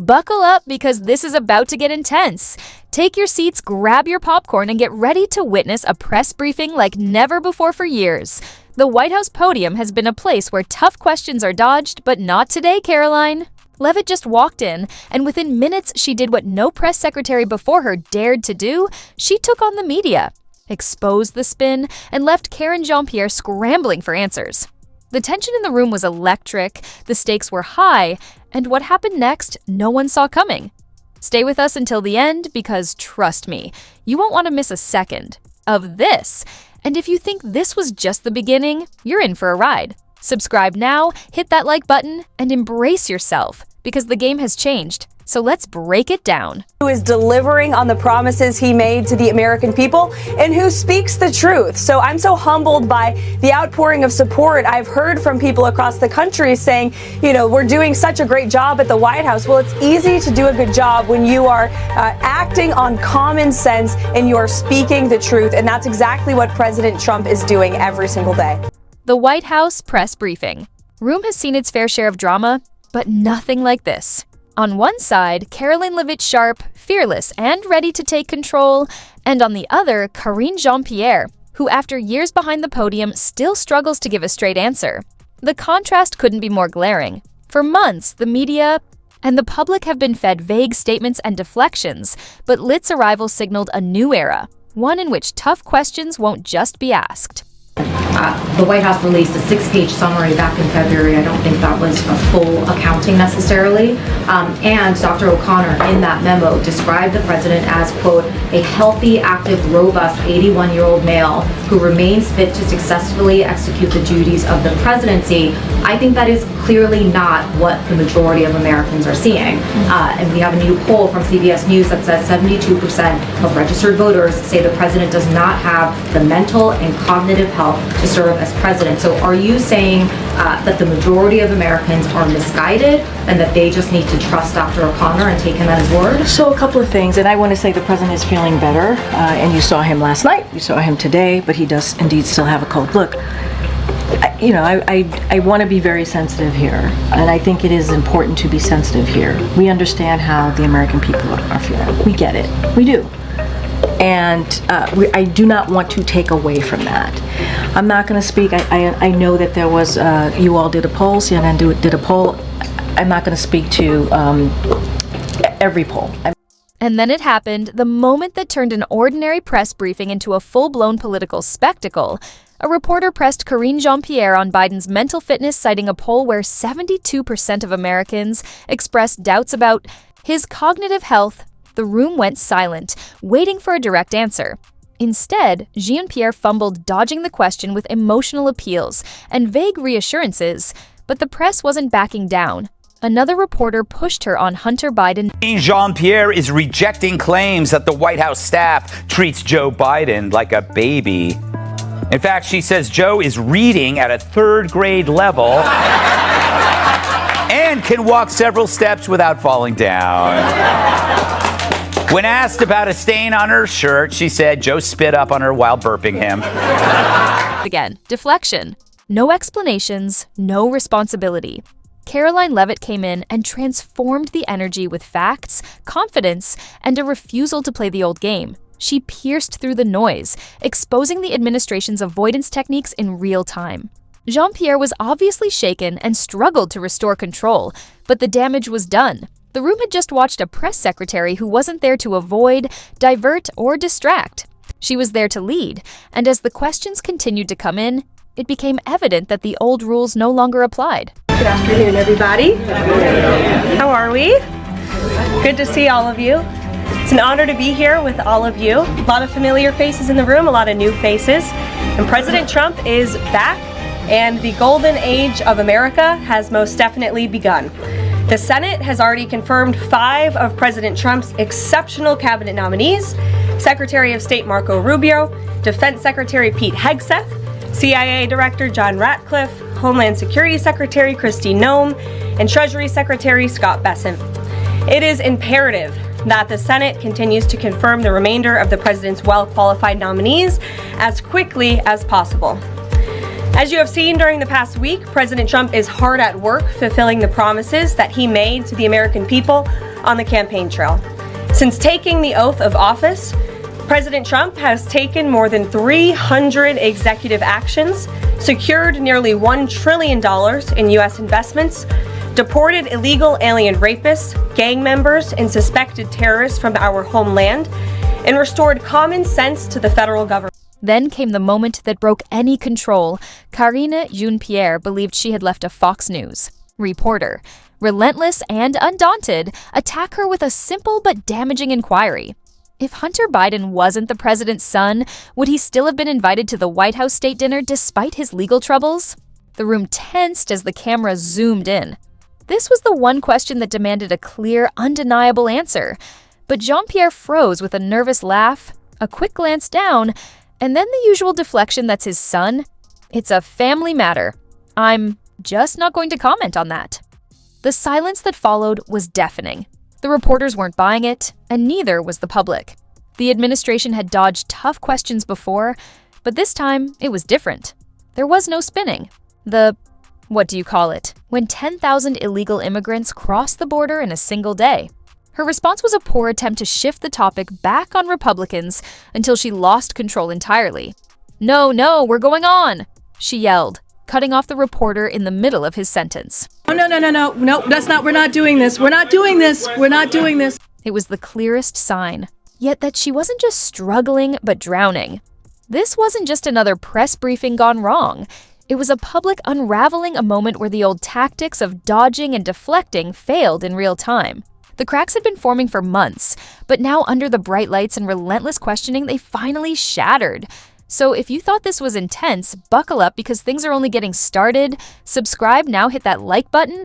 Buckle up because this is about to get intense. Take your seats, grab your popcorn, and get ready to witness a press briefing like never before for years. The White House podium has been a place where tough questions are dodged, but not today, Karoline. Leavitt just walked in, and within minutes she did what no press secretary before her dared to do. She took on the media, exposed the spin, and left Karine Jean-Pierre scrambling for answers. The tension in the room was electric, the stakes were high, and what happened next, no one saw coming. Stay with us until the end because, trust me, you won't want to miss a second of this. And if you think this was just the beginning, you're in for a ride. Subscribe now, hit that like button, and embrace yourself because the game has changed. So let's break it down. Who is delivering on the promises he made to the American people and who speaks the truth. So I'm so humbled by the outpouring of support I've heard from people across the country saying, we're doing such a great job at the White House. Well, it's easy to do a good job when you are acting on common sense and you are speaking the truth. And that's exactly what President Trump is doing every single day. The White House press briefing. Room has seen its fair share of drama, but nothing like this. On one side, Karoline Leavitt sharp, fearless, and ready to take control, and on the other, Karine Jean-Pierre, who after years behind the podium still struggles to give a straight answer. The contrast couldn't be more glaring. For months, the media and the public have been fed vague statements and deflections, but Litt's arrival signaled a new era, one in which tough questions won't just be asked. The White House released a 6-page summary back in February. I don't think that was a full accounting necessarily. And Dr. O'Connor in that memo described the president as, quote, a healthy, active, robust 81-year-old male who remains fit to successfully execute the duties of the presidency. I think that is clearly not what the majority of Americans are seeing. And we have a new poll from CBS News that says 72% of registered voters say the president does not have the mental and cognitive health to serve as president. So are you saying that the majority of Americans are misguided and that they just need to trust Dr. O'Connor and take him at his word? So a couple of things, and I want to say the president is feeling better, and you saw him last night, you saw him today, but he does indeed still have a cold. Look, I want to be very sensitive here, and I think it is important to be sensitive here. We understand how the American people are feeling. We get it. We do. And I do not want to take away from that. I'm not going to speak. I know that there was, you all did a poll, CNN did a poll. I'm not going to speak to every poll. And then it happened, the moment that turned an ordinary press briefing into a full-blown political spectacle. A reporter pressed Karine Jean-Pierre on Biden's mental fitness, citing a poll where 72% of Americans expressed doubts about his cognitive health. The room went silent, waiting for a direct answer. Instead, Jean-Pierre fumbled, dodging the question with emotional appeals and vague reassurances, but the press wasn't backing down. Another reporter pushed her on Hunter Biden. Jean-Pierre is rejecting claims that the White House staff treats Joe Biden like a baby. In fact, she says Joe is reading at a third grade level and can walk several steps without falling down. When asked about a stain on her shirt, she said Joe spit up on her while burping him. Again, deflection. No explanations, no responsibility. Karoline Leavitt came in and transformed the energy with facts, confidence, and a refusal to play the old game. She pierced through the noise, exposing the administration's avoidance techniques in real time. Jean-Pierre was obviously shaken and struggled to restore control, but the damage was done. The room had just watched a press secretary who wasn't there to avoid, divert, or distract. She was there to lead, and as the questions continued to come in, it became evident that the old rules no longer applied. Good afternoon, everybody. How are we? Good to see all of you. It's an honor to be here with all of you. A lot of familiar faces in the room, a lot of new faces. And President Trump is back, and the golden age of America has most definitely begun. The Senate has already confirmed 5 of President Trump's exceptional cabinet nominees: Secretary of State Marco Rubio, Defense Secretary Pete Hegseth, CIA Director John Ratcliffe, Homeland Security Secretary Kristi Noem, and Treasury Secretary Scott Bessent. It is imperative that the Senate continues to confirm the remainder of the president's well-qualified nominees as quickly as possible. As you have seen during the past week, President Trump is hard at work fulfilling the promises that he made to the American people on the campaign trail. Since taking the oath of office, President Trump has taken more than 300 executive actions, secured nearly $1 trillion in U.S. investments, deported illegal alien rapists, gang members, and suspected terrorists from our homeland, and restored common sense to the federal government. Then came the moment that broke any control. Karine Jean-Pierre believed she had left a Fox News reporter, relentless and undaunted, attack her with a simple but damaging inquiry. If Hunter Biden wasn't the president's son, would he still have been invited to the White House state dinner despite his legal troubles? The room tensed as the camera zoomed in. This was the one question that demanded a clear, undeniable answer. But Jean-Pierre froze with a nervous laugh, a quick glance down, and then the usual deflection that's his son. It's a family matter. I'm just not going to comment on that. The silence that followed was deafening. The reporters weren't buying it, and neither was the public. The administration had dodged tough questions before, but this time it was different. There was no spinning. What do you call it? When 10,000 illegal immigrants crossed the border in a single day. Her response was a poor attempt to shift the topic back on Republicans until she lost control entirely. No, we're going on, she yelled, cutting off the reporter in the middle of his sentence. No, we're not doing this. We're not doing this. It was the clearest sign, yet that she wasn't just struggling but drowning. This wasn't just another press briefing gone wrong. It was a public unraveling, a moment where the old tactics of dodging and deflecting failed in real time. The cracks had been forming for months, but now under the bright lights and relentless questioning, they finally shattered. So if you thought this was intense, buckle up because things are only getting started. Subscribe now, hit that like button,